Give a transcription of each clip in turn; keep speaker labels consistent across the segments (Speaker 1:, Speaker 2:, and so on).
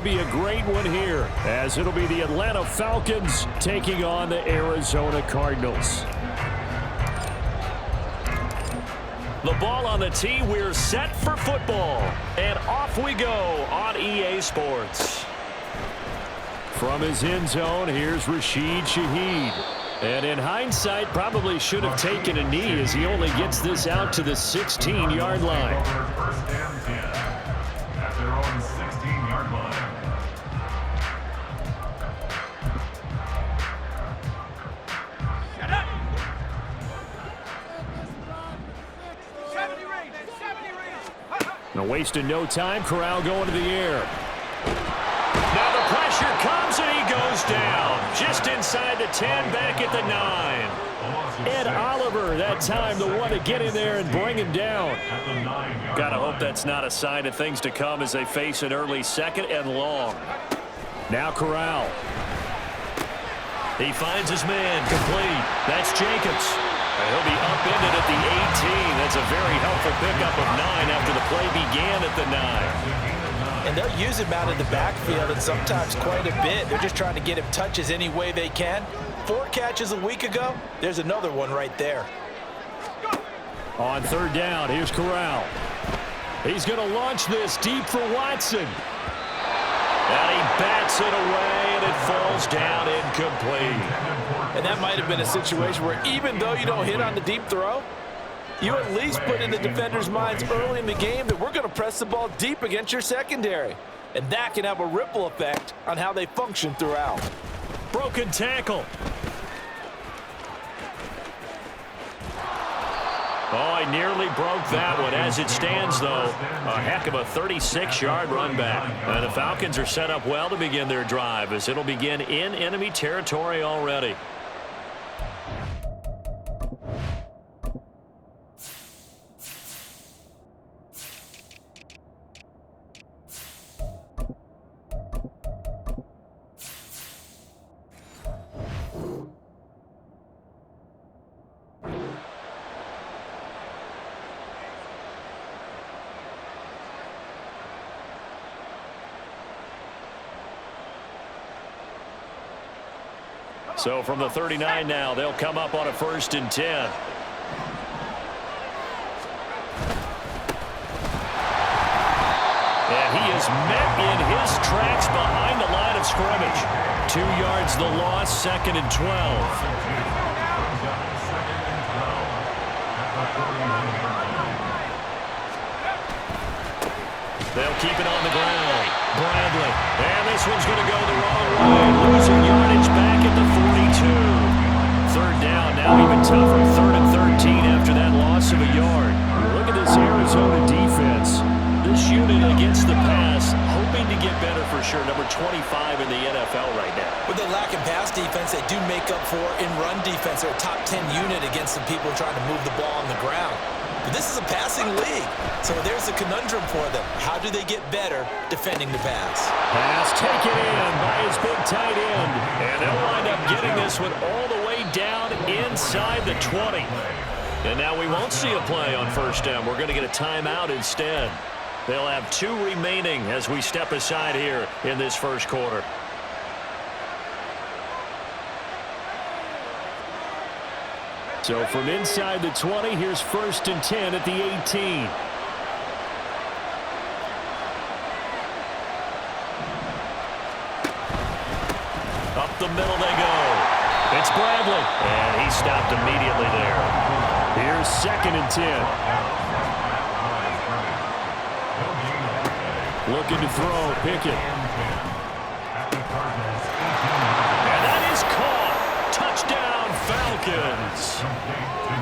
Speaker 1: Be a great one here, as it'll be the Atlanta Falcons taking on the Arizona Cardinals. The ball on the tee. We're set for football, and off we go on EA Sports. From his end zone, here's Rashid Shaheed. And in hindsight, probably should have taken a knee, as he only gets this out to the 16-yard line.
Speaker 2: First and 10 at their own 16-yard line.
Speaker 1: Now wasting no time, Corral going to the air. Now the pressure comes and he goes down. Just inside the 10, back at the 9. Ed Oliver that time the one to get in there and bring him down. Gotta hope that's not a sign of things to come as they face an early second and long. Now Corral. He finds his man, complete. That's Jacobs. He'll be upended at the 18. That's a very helpful pickup of 9 after the play began at the 9.
Speaker 3: And they'll use him out in the backfield, and sometimes quite a bit. They're just trying to get him touches any way they can. 4 catches a week ago. There's another one right there.
Speaker 1: On third down, here's Corral. He's going to launch this deep for Watson. And he bats it away, and it falls down incomplete.
Speaker 3: And that might have been a situation where even though you don't hit on the deep throw, you at least put in the defender's minds early in the game that we're going to press the ball deep against your secondary. And that can have a ripple effect on how they function throughout.
Speaker 1: Broken tackle. Oh, I nearly broke that one. As it stands, though, a heck of a 36-yard run back. And the Falcons are set up well to begin their drive, as it'll begin in enemy territory already. So from the 39 now, they'll come up on a 1st and 10. And he is met in his tracks behind the line of scrimmage. 2 yards the loss, 2nd and 12. They'll keep it on the ground. Bradley. And this one's going to go the wrong way. Losing yardage back at the 42. Third down, now even tougher. 3rd and 13 after that loss of a yard. Look at this Arizona defense. This unit against the pass, hoping to get better for sure. Number 25 in the NFL right now.
Speaker 3: With the lack of pass defense, they do make up for in run defense. They're a top 10 unit against some people trying to move the ball on the ground. But this is a passing league, so there's a conundrum for them. How do they get better defending the pass?
Speaker 1: Pass taken in by his big tight end. And they'll wind up getting this one all the way down inside the 20. And now we won't see a play on 1st down. We're going to get a timeout instead. They'll have 2 remaining as we step aside here in this 1st quarter. So from inside the 20, here's 1st and 10 at the 18. Up the middle they go. It's Bradley. And he stopped immediately there. Here's 2nd and 10. Looking to throw, Pickett. And that is caught. Touchdown, Falcons.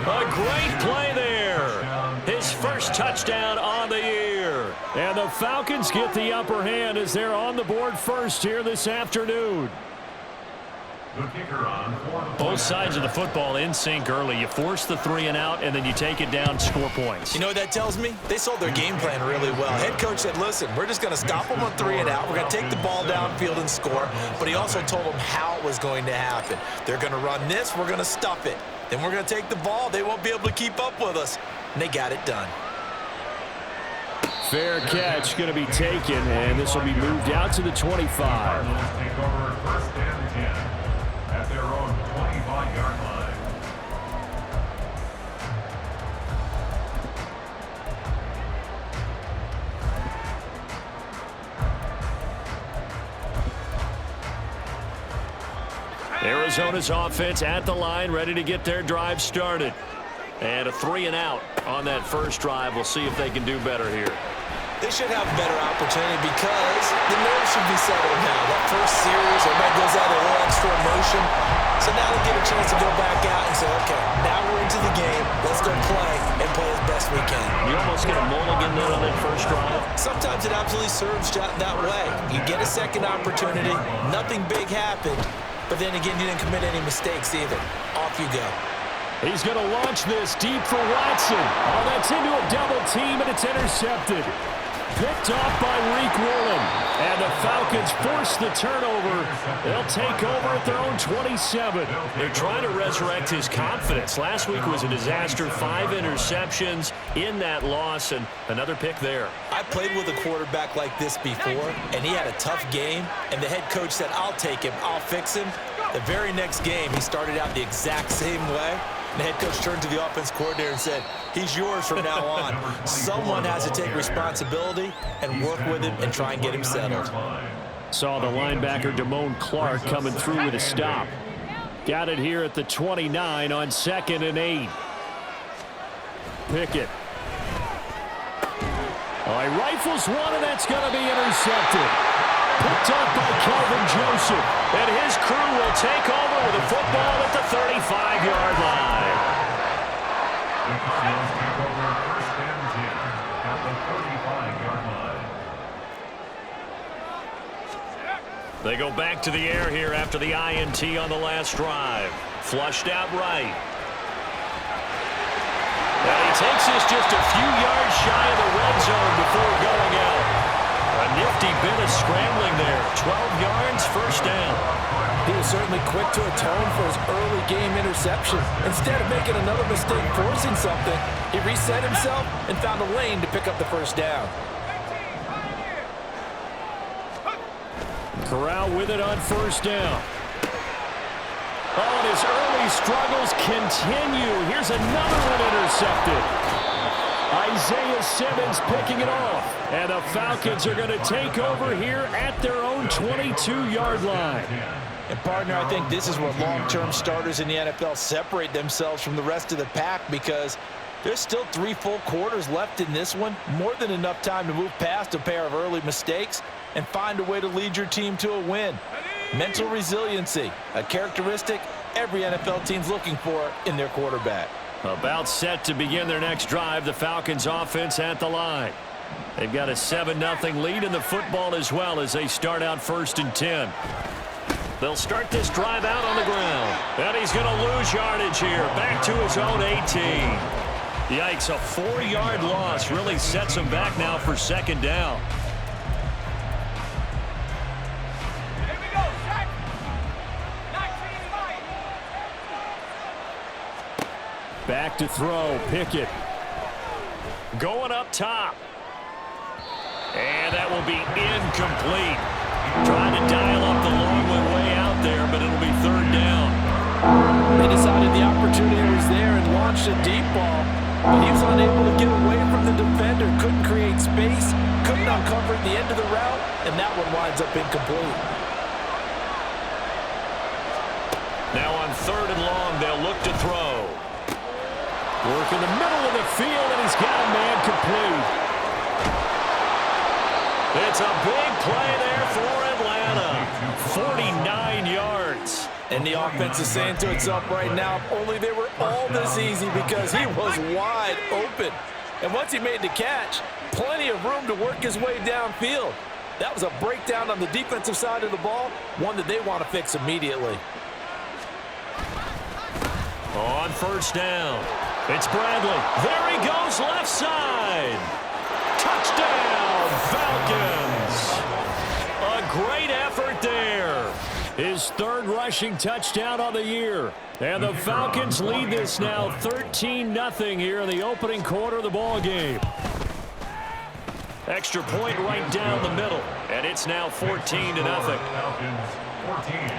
Speaker 1: A great play there. His 1st touchdown on the year. And the Falcons get the upper hand as they're on the board first here this afternoon. Both sides of the football in sync early. You force the 3 and out, and then you take it down, score points.
Speaker 3: You know what that tells me? They sold their game plan really well. Head coach said, listen, we're just going to stop them on 3 and out. We're going to take the ball downfield and score. But he also told them how it was going to happen. They're going to run this. We're going to stuff it. Then we're going to take the ball. They won't be able to keep up with us. And they got it done.
Speaker 1: Fair catch going to be taken, and this will be moved out to the 25.
Speaker 2: Take over first and 10 at their own 25-yard line.
Speaker 1: Arizona's offense at the line, ready to get their drive started. And a 3-and-out on that first drive. We'll see if they can do better here.
Speaker 3: They should have a better opportunity because the nerves should be settled now. That first series, everybody goes out a little extra emotion. So now they get a chance to go back out and say, okay, now we're into the game. Let's go play and play as best we can.
Speaker 1: You almost get a mulligan there on that first drive.
Speaker 3: Sometimes it absolutely serves that way. You get a second opportunity. Nothing big happened. But then again, you didn't commit any mistakes either. Off you go.
Speaker 1: He's going to launch this deep for Watson. Oh, that's into a double team, and it's intercepted. Picked off by Reek Woolen. And the Falcons force the turnover. They'll take over at their own 27. They're trying to resurrect his confidence. Last week was a disaster. 5 interceptions in that loss, and another pick there.
Speaker 3: I played with a quarterback like this before, and he had a tough game, and the head coach said, I'll take him, I'll fix him. The very next game, he started out the exact same way. And the head coach turned to the offense coordinator and said, he's yours from now on. Someone has to take responsibility and work with him and try and get him settled.
Speaker 1: Saw the linebacker Damone Clark coming through with a stop. Got it here at the 29 on 2nd and 8. Pickett. Oh, he rifles one, and that's going to be intercepted. Picked up by Kelvin Joseph. And his crew will take over with a football at the 35-yard line.
Speaker 2: Take over first and 10 at the 35-yard line.
Speaker 1: They go back to the air here after the INT on the last drive. Flushed out right. And he takes this just a few yards shy of the red zone before going out. A nifty bit of scrambling there. 12 yards, first down.
Speaker 3: He was certainly quick to atone for his early game interception. Instead of making another mistake forcing something, he reset himself and found a lane to pick up the first down.
Speaker 1: Corral with it on first down. Oh, and his early struggles continue. Here's another one intercepted. Isaiah Simmons picking it off. And the Falcons are going to take over here at their own 22-yard line.
Speaker 3: And, partner, I think this is where long-term starters in the NFL separate themselves from the rest of the pack because there's still 3 full quarters left in this one. More than enough time to move past a pair of early mistakes and find a way to lead your team to a win. Mental resiliency, a characteristic every NFL team's looking for in their quarterback.
Speaker 1: About set to begin their next drive. The Falcons offense at the line. They've got a 7-0 lead in the football as well as they start out 1st and 10. They'll start this drive out on the ground. And he's going to lose yardage here. Back to his own 18. Yikes, a 4-yard loss really sets him back now for 2nd down. Back to throw, Pickett. Going up top. And that will be incomplete. Trying to dial up the long one way out there, but it'll be 3rd down.
Speaker 3: They decided the opportunity was there and launched a deep ball, but he was unable to get away from the defender, couldn't create space, couldn't uncover the end of the route, and that one winds up incomplete.
Speaker 1: Now on 3rd and long, they'll look to throw. Work in the middle of the field, and he's got a man complete. It's a big play there for Atlanta. 49 yards.
Speaker 3: And the offense is saying to itself right now, if only they were all this easy because he was wide open. And once he made the catch, plenty of room to work his way downfield. That was a breakdown on the defensive side of the ball, one that they want to fix immediately.
Speaker 1: On 1st down, it's Bradley. There he goes, left side. Touchdown, Falcons. A great effort there. His 3rd rushing touchdown on the year. And the Falcons lead this now 13-0 here in the opening quarter of the ball game. Extra point right down the middle, and it's now 14-0.
Speaker 2: Falcons 14,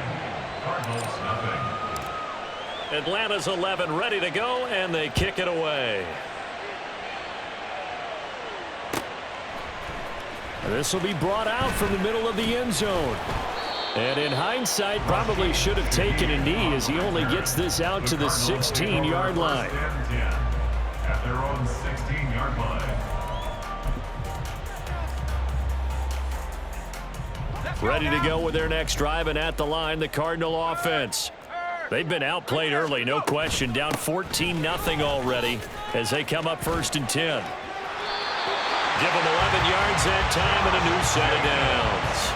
Speaker 2: Cardinals nothing.
Speaker 1: Atlanta's 11 ready to go, and they kick it away. This will be brought out from the middle of the end zone. And in hindsight, probably should have taken a knee as he only gets this out to the 16-yard line.
Speaker 2: At their own 16-yard line.
Speaker 1: Ready to go with their next drive, and at the line, the Cardinal offense. They've been outplayed early, no question, down 14-0 already as they come up 1st and 10. Give them 11 yards that time and a new set of downs.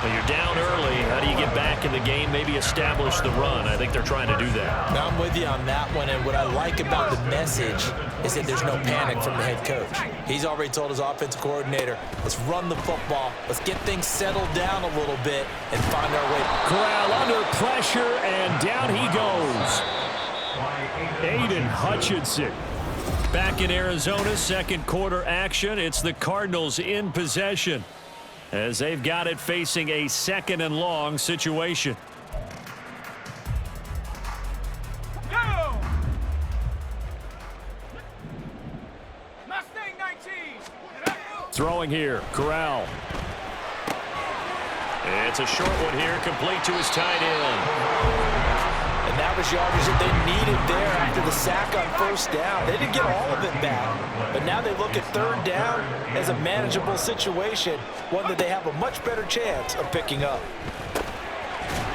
Speaker 1: When you're down early, how do you get back in the game, maybe establish the run? I think they're trying to do that.
Speaker 3: Now I'm with you on that one, and what I like about the message is that there's no panic from the head coach. He's already told his offensive coordinator, let's run the football, let's get things settled down a little bit and find our way.
Speaker 1: Corral under pressure, and down he goes. Aiden Hutchinson. Back in Arizona, second quarter action. It's the Cardinals in possession as they've got it facing a 2nd and long situation.
Speaker 4: Go! Mustang 19.
Speaker 1: Throwing here, Corral. It's a short one here, complete to his tight end.
Speaker 3: And that was yardage that they needed there after the sack on 1st down. They didn't get all of it back, but now they look at 3rd down as a manageable situation, one that they have a much better chance of picking up.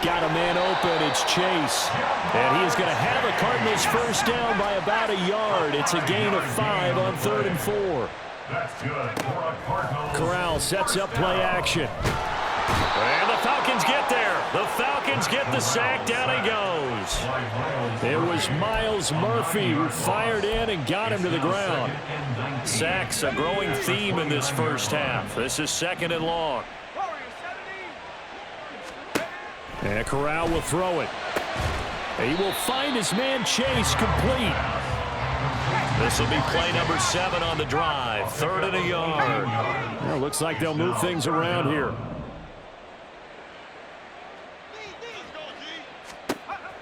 Speaker 1: Got a man open, it's Chase. And he is going to have the Cardinals 1st down by about a yard. It's a gain of 5 on 3rd and 4.
Speaker 2: That's good for a Cardinals.
Speaker 1: Corral sets up play action. And the Falcons get there. The Falcons get the sack. Down he goes. It was Miles Murphy who fired in and got him to the ground. Sacks a growing theme in this 1st half. This is 2nd and long. And Corral will throw it. He will find his man Chase complete. This will be play number 7 on the drive. 3rd and a yard. Well, looks like they'll move things around here.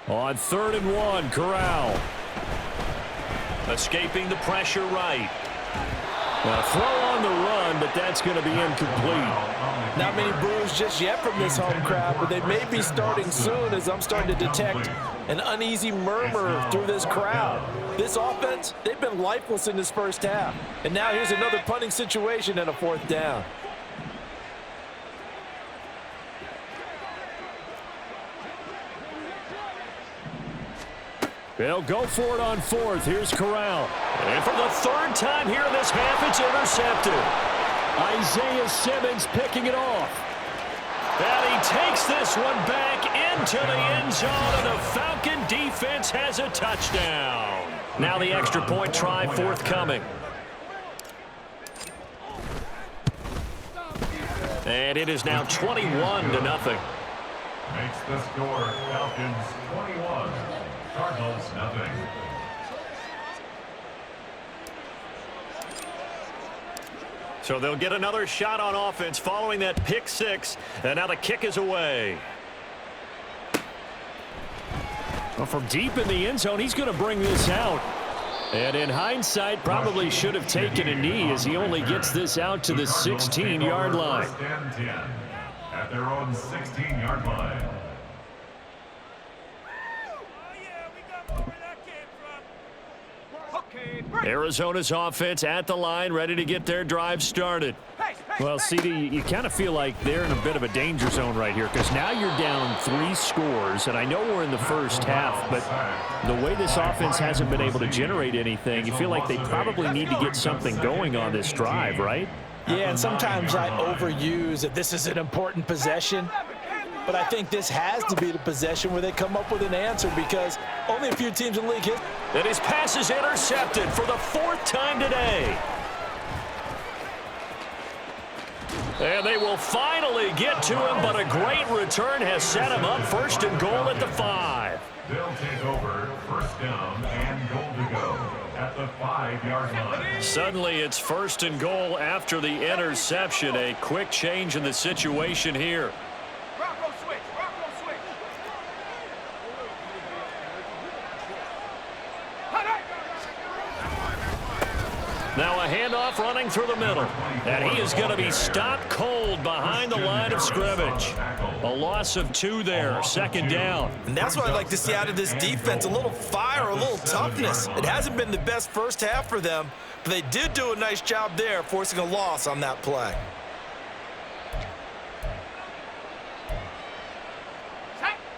Speaker 1: On 3rd and 1, Corral. Escaping the pressure right. Now throw on the run, but that's going to be incomplete.
Speaker 3: Not many boos just yet from this home crowd, but they may be starting soon as I'm starting to detect an uneasy murmur through this crowd. This offense, they've been lifeless in this 1st half. And now here's another punting situation and a 4th down.
Speaker 1: They'll go for it on 4th. Here's Corral. And for the 3rd time here in this half, it's intercepted. Isaiah Simmons picking it off. And he takes this one back into the end zone, and the Falcon defense has a touchdown. Now the extra point try forthcoming. And it is now 21-0.
Speaker 2: Makes the score Falcons 21, Cardinals nothing.
Speaker 1: So they'll get another shot on offense following that pick 6, and now the kick is away. Well, from deep in the end zone, he's going to bring this out. And in hindsight, probably should have taken a knee as he only gets this out to the 16-yard line.
Speaker 2: First and 10 at their own 16-yard line.
Speaker 1: Arizona's offense at the line, ready to get their drive started. Well, CD, you kind of feel like they're in a bit of a danger zone right here because now you're down 3 scores, and I know we're in the 1st half, but the way this offense hasn't been able to generate anything, you feel like they probably need to get something going on this drive, right?
Speaker 3: Yeah, and sometimes I overuse that this is an important possession. But I think this has to be the possession where they come up with an answer because only a few teams in the league hit.
Speaker 1: And his pass is intercepted for the 4th time today. And they will finally get to him, but a great return has set him up 1st and goal at the 5.
Speaker 2: They'll take over 1st down and goal to go at the 5-yard line.
Speaker 1: Suddenly it's 1st and goal after the interception. A quick change in the situation here.
Speaker 4: Bankroll switch. Bankroll switch.
Speaker 1: Now a handoff running through the middle. And he is going to be stopped cold behind the line of scrimmage. A loss of 2 there, 2nd down.
Speaker 3: And that's what I'd like to see out of this defense, a little fire, a little toughness. It hasn't been the best first half for them, but they did do a nice job there, forcing a loss on that play.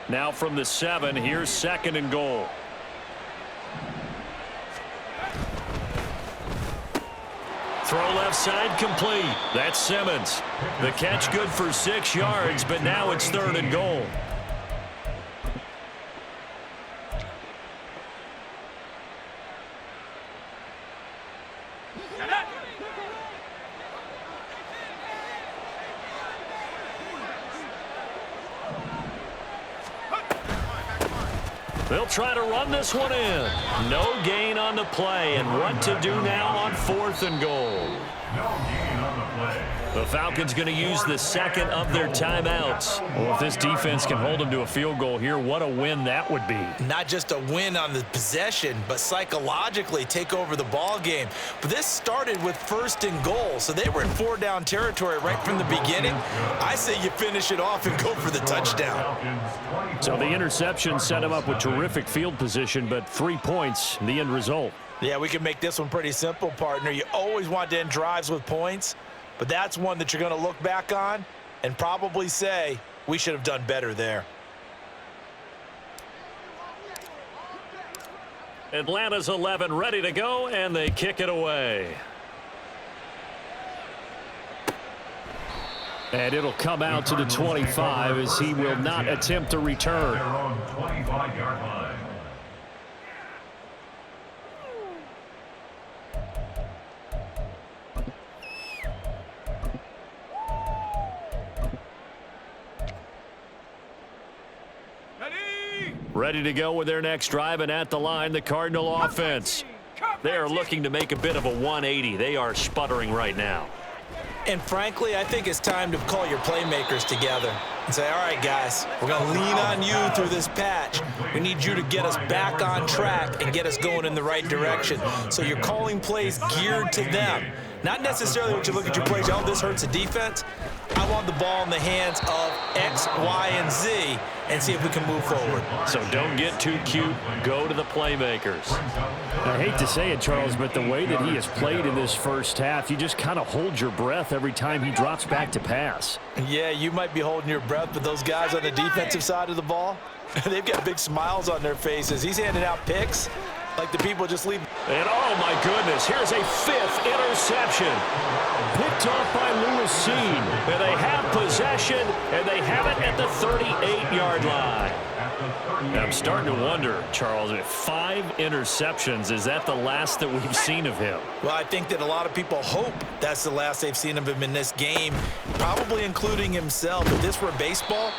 Speaker 1: Now from the 7, here's 2nd and goal. Throw left side complete. That's Simmons. The catch good for 6 yards, but now it's 3rd and goal. They'll try to run this one in. No gain on the play, and what to do now on 4th and goal.
Speaker 2: No gain on the play.
Speaker 1: The Falcons going to use the 2nd of their timeouts. Well, if this defense can hold them to a field goal here, what a win that would be.
Speaker 3: Not just a win on the possession, but psychologically take over the ball game. But this started with 1st and goal, so they were in 4-down territory right from the beginning. I say you finish it off and go for the touchdown.
Speaker 1: So the interception set him up with terrific field position, but 3 points, the end result.
Speaker 3: Yeah, we can make this one pretty simple, partner. You always want to end drives with points, but that's one that you're going to look back on and probably say, we should have done better there.
Speaker 1: Atlanta's 11 ready to go, and they kick it away. And it'll come out to the 25 as he will not attempt to return.
Speaker 2: Their own 25-yard line.
Speaker 1: Ready to go with their next drive, and at the line, the Cardinal offense. They are looking to make a bit of a 180. They are sputtering right now.
Speaker 3: And frankly, I think it's time to call your playmakers together and say, all right, guys, we're going to lean on you through this patch. We need you to get us back on track and get us going in the right direction. So you're calling plays geared to them. Not necessarily what you look at your plays, oh, this hurts the defense. I want the ball in the hands of X, Y, and Z and see if we can move forward.
Speaker 1: So don't get too cute. Go to the playmakers.
Speaker 5: I hate to say it, Charles, but the way that he has played in this first half, you just kind of hold your breath every time he drops back to pass.
Speaker 3: Yeah, you might be holding your breath, but those guys on the defensive side of the ball, they've got big smiles on their faces. He's handing out picks like the people just leave.
Speaker 1: And oh my goodness, here's a 5th interception. Picked off by Lewis Seen. And they have possession, and they have it at the 38-yard line. I'm starting to wonder, Charles, 5 interceptions, is that the last that we've seen of him?
Speaker 3: Well, I think that a lot of people hope that's the last they've seen of him in this game, probably including himself. If this were baseball,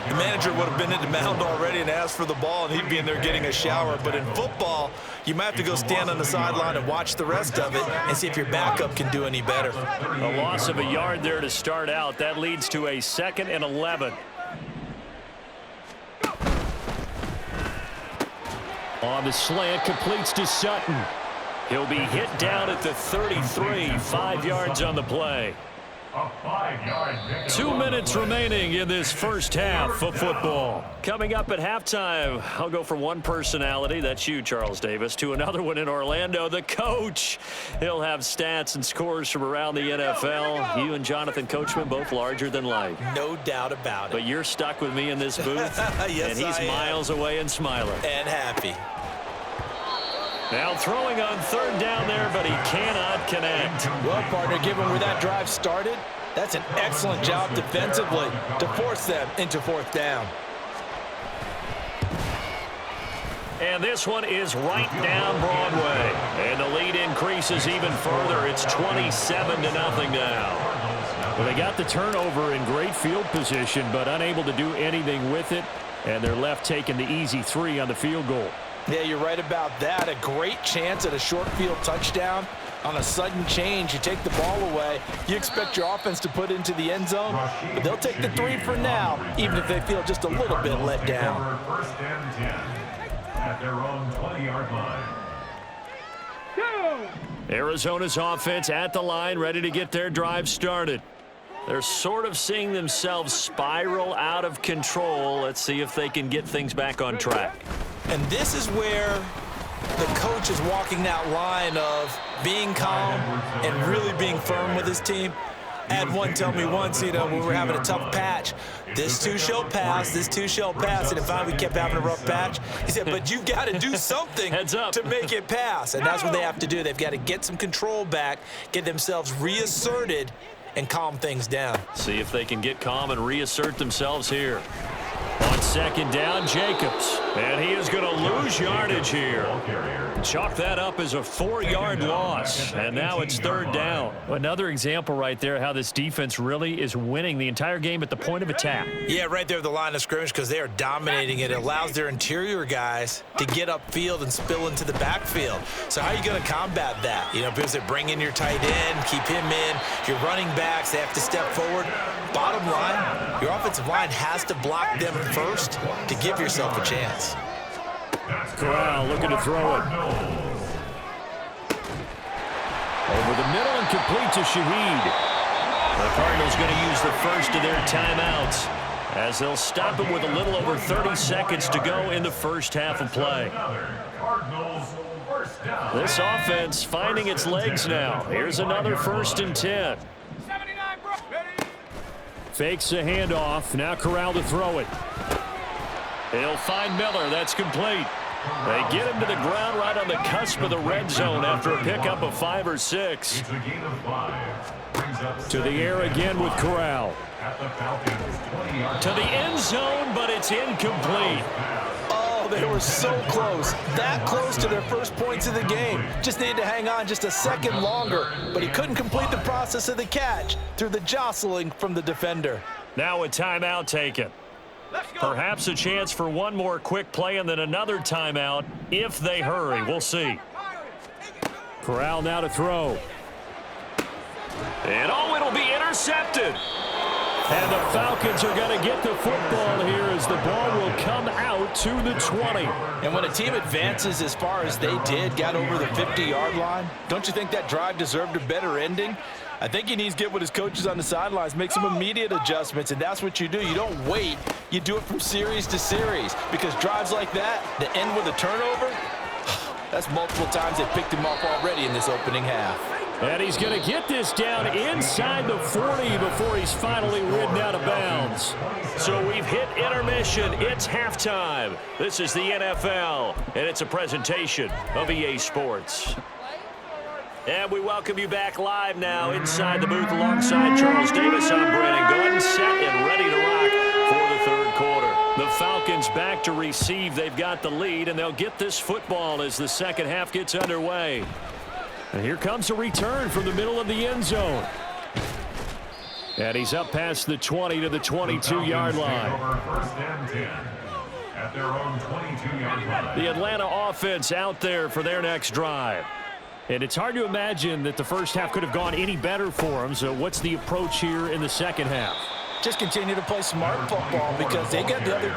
Speaker 3: the manager would have been in the mound already and asked for the ball, and he'd be in there getting a shower. But in football, you might have to go stand on the sideline and watch the rest of it and see if your backup can do any better.
Speaker 1: A loss of a yard there to start out. That leads to a 2nd and 11. On the slant, completes to Sutton. He'll be hit down at the 33, 5 yards on the play.
Speaker 2: A 5-yard pickup.
Speaker 1: 2 minutes remaining in this first half of football. Coming up at halftime, I'll go from one personality, that's you, Charles Davis, to another one in Orlando, the coach. He'll have stats and scores from around the NFL. You and Jonathan Coachman, both larger than life.
Speaker 3: No doubt about it.
Speaker 1: But you're stuck with me in this booth,
Speaker 3: Yes,
Speaker 1: and he's miles away and smiling.
Speaker 3: And happy.
Speaker 1: Now throwing on 3rd down there, but he cannot connect.
Speaker 3: Well, partner, given where that drive started, that's an excellent job defensively to force them into 4th down.
Speaker 1: And this one is right down Broadway. And the lead increases even further. It's 27-0 now.
Speaker 5: Well, they got the turnover in great field position, but unable to do anything with it. And they're left taking the easy 3 on the field goal.
Speaker 3: Yeah, you're right about that. A great chance at a short field touchdown. On a sudden change, you take the ball away. You expect your offense to put into the end zone, but they'll take the 3 for now, even if they feel just a little bit let down.
Speaker 2: First and 10 at their own 20-yard line.
Speaker 1: Arizona's offense at the line, ready to get their drive started. They're sort of seeing themselves spiral out of control. Let's see if they can get things back on track.
Speaker 3: And this is where the coach is walking that line of being calm and really being firm with his team. I had one tell me once, when we were having a tough patch, this too shall pass, this too shall pass. And finally we kept having a rough patch. He said, but you've got to do something to make it pass. And that's what they have to do. They've got to get some control back, get themselves reasserted, and calm things down.
Speaker 1: See if they can get calm and reassert themselves here. On second down, Jacobs. And he is going to lose yardage here. Chalk that up as a 4-yard loss. And now it's third down.
Speaker 5: Another example right there how this defense really is winning the entire game at the point of attack.
Speaker 3: Yeah, right there at the line of scrimmage because they are dominating it. It allows their interior guys to get upfield and spill into the backfield. So how are you going to combat that? Because they bring in your tight end, keep him in. Your running backs, they have to step forward. Bottom line, your offensive line has to block them first to give yourself a chance.
Speaker 5: Corral looking to throw it. Over the middle and complete to Shaheed.
Speaker 1: The Cardinals going to use the first of their timeouts as they'll stop him with a little over 30 seconds to go in the first half of play. This offense finding its legs now. Here's another 1st and 10.
Speaker 5: Fakes a handoff. Now Corral to throw it.
Speaker 1: He'll find Miller. That's complete. They get him to the ground right on the cusp of the red zone after a pickup of 5 or 6.
Speaker 2: It's a gain of 5.
Speaker 5: To the air again with Corral.
Speaker 2: At the Falcons' 20-yard
Speaker 1: To the end zone, but it's incomplete.
Speaker 3: Oh, they were so close. That close to their first points of the game. Just needed to hang on just a second longer, but he couldn't complete the process of the catch through the jostling from the defender.
Speaker 1: Now a timeout taken. Perhaps a chance for one more quick play and then another timeout if they hurry. We'll see.
Speaker 5: Corral now to throw.
Speaker 1: And it'll be intercepted.
Speaker 5: And the Falcons are going to get the football here as the ball will come out to the 20.
Speaker 3: And when a team advances as far as they did, got over the 50-yard line, don't you think that drive deserved a better ending? I think he needs to get with his coaches on the sidelines, make some immediate adjustments, and that's what you do. You don't wait. You do it from series to series because drives like that end with a turnover, that's multiple times they picked him off already in this opening half.
Speaker 5: And he's going to get this down inside the 40 before he's finally ridden out of bounds.
Speaker 1: So we've hit intermission. It's halftime. This is the NFL, and it's a presentation of EA Sports. And we welcome you back live now inside the booth alongside Charles Davis. I'm Brandon Gordon, set and ready to rock for the third quarter. The Falcons back to receive. They've got the lead, and they'll get this football as the second half gets underway.
Speaker 5: And here comes a return from the middle of the end zone. And he's up past the 20 to the 22-yard line.
Speaker 2: First and 10 at their own 22-yard line.
Speaker 5: The Atlanta offense out there for their next drive. And it's hard to imagine that the first half could have gone any better for them. So what's the approach here in the second half?
Speaker 3: Just continue to play smart football because they got the other team.